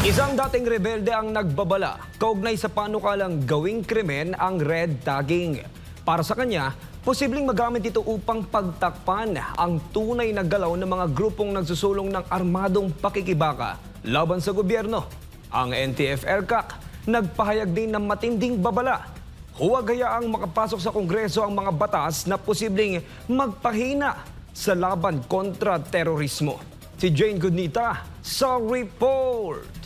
Isang dating rebelde ang nagbabala kaugnay sa panukalang gawing krimen ang red tagging. Para sa kanya, posibleng magamit ito upang pagtakpan ang tunay na galaw ng mga grupong nagsusulong ng armadong pakikibaka laban sa gobyerno. Ang NTF-ELCAC nagpahayag din ng matinding babala. Huwag hayaang makapasok sa Kongreso ang mga batas na posibleng magpahina sa laban kontra terorismo. Si Jane Goodnita sa report.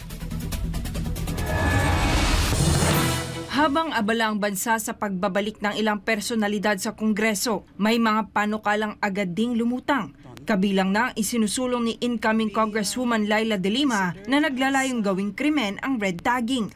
Habang abala ang bansa sa pagbabalik ng ilang personalidad sa Kongreso, may mga panukalang agad ding lumutang. Kabilang na isinusulong ni incoming Congresswoman Leila De Lima na naglalayong gawing krimen ang red tagging.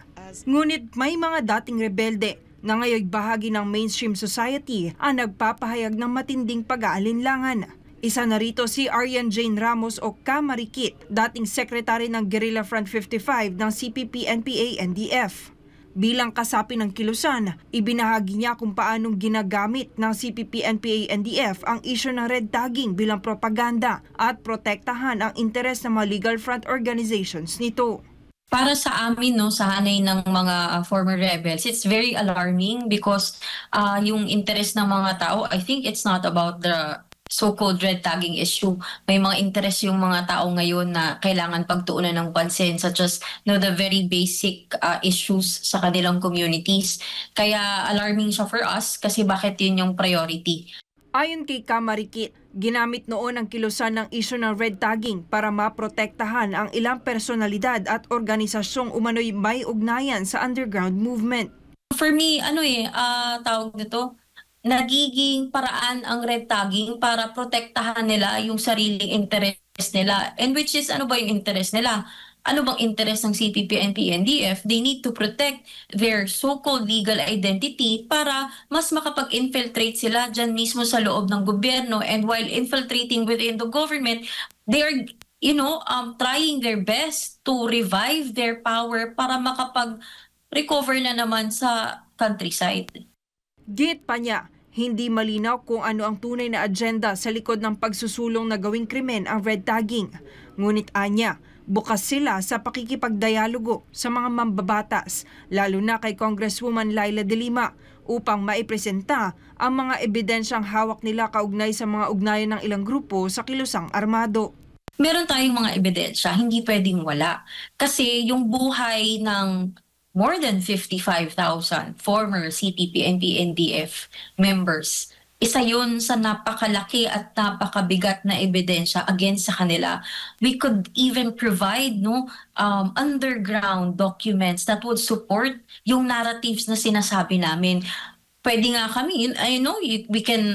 Ngunit may mga dating rebelde na ngayon bahagi ng mainstream society ang nagpapahayag ng matinding pag-aalinlangan. Isa na rito si Arian Jane Ramos o Kamarikit, dating sekretary ng Guerrilla Front 55 ng CPP-NPA-NDF. Bilang kasapi ng kilusan, ibinahagi niya kung paanong ginagamit ng CPP-NPA-NDF ang isyu ng red tagging bilang propaganda at protektahan ang interes ng mga legal front organizations nito. Para sa amin, sa hanay ng mga former rebels, it's very alarming because yung interest ng mga tao, I think it's not about the so-called red tagging issue. May mga interest yung mga tao ngayon na kailangan pagtuunan ng pansin, such as the very basic issues sa kanilang communities. Kaya alarming siya for us kasi bakit yun yung priority. Ayon kay Kamarikit, ginamit noon ang kilusan ng issue ng red tagging para maprotektahan ang ilang personalidad at organisasyong umano'y may ugnayan sa underground movement. For me, tawag nito, nagiging paraan ang red tagging para protektahan nila yung sariling interest nila. And which is, ano ba yung interest nila? Ano bang interest ng CPP-NPA-NDF? They need to protect their so-called legal identity para mas makapag-infiltrate sila dyan mismo sa loob ng gobyerno. And while infiltrating within the government, they are trying their best to revive their power para makapag-recover na naman sa countryside. Git pa niya, hindi malinaw kung ano ang tunay na agenda sa likod ng pagsusulong na gawing krimen ang red tagging. Ngunit anya, bukas sila sa pakikipagdialogo sa mga mambabatas, lalo na kay Congresswoman Leila De Lima, upang maipresenta ang mga ebidensyang hawak nila kaugnay sa mga ugnayan ng ilang grupo sa kilusang armado. Meron tayong mga ebidensya, hindi pwedeng wala. Kasi yung buhay ng more than 55,000 former CPP-NPA-NDF members, isa yun sa napakalaki at napakabigat na ebidensya against sa kanila. We could even provide underground documents that would support yung narratives na sinasabi namin. Pwede nga kami, we can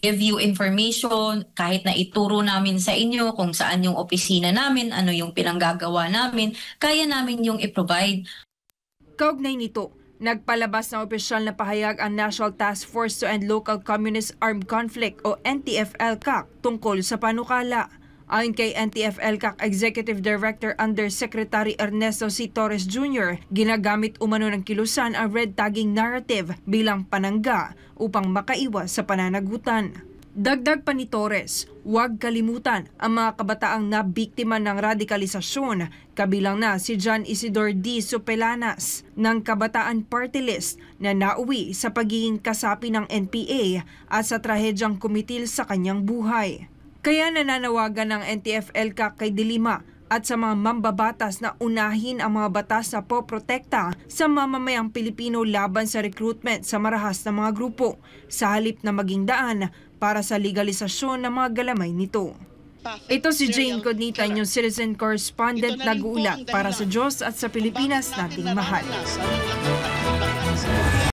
give you information, kahit na ituro namin sa inyo kung saan yung opisina namin, ano yung pinanggagawa namin, kaya namin yung i-provide. Kaugnay nito, nagpalabas ng opisyal na pahayag ang National Task Force to End Local Communist Armed Conflict o NTF-ELCAC tungkol sa panukala. Ayon kay NTF-ELCAC Executive Director Undersecretary Ernesto C. Torres Jr., ginagamit umano ng kilusan ang red tagging narrative bilang panangga upang makaiwas sa pananagutan. Dagdag pa ni Torres, huwag kalimutan ang mga kabataang nabiktima ng radikalisasyon, kabilang na si John Isidore D. Supelanas ng Kabataan Party List na nauwi sa pagiging kasapi ng NPA at sa trahedyang kumitil sa kanyang buhay. Kaya nananawagan ng NTF-ELCAC kay De Lima at sa mga mambabatas na unahin ang mga batas na poprotekta sa mamamayang Pilipino laban sa recruitment sa marahas na mga grupo, sa halip na maging daan para sa legalisasyon ng mga galamay nito. Ito si Jane Goodnita, yung citizen correspondent nag-uulat para sa Diyos at sa Pilipinas nating mahal.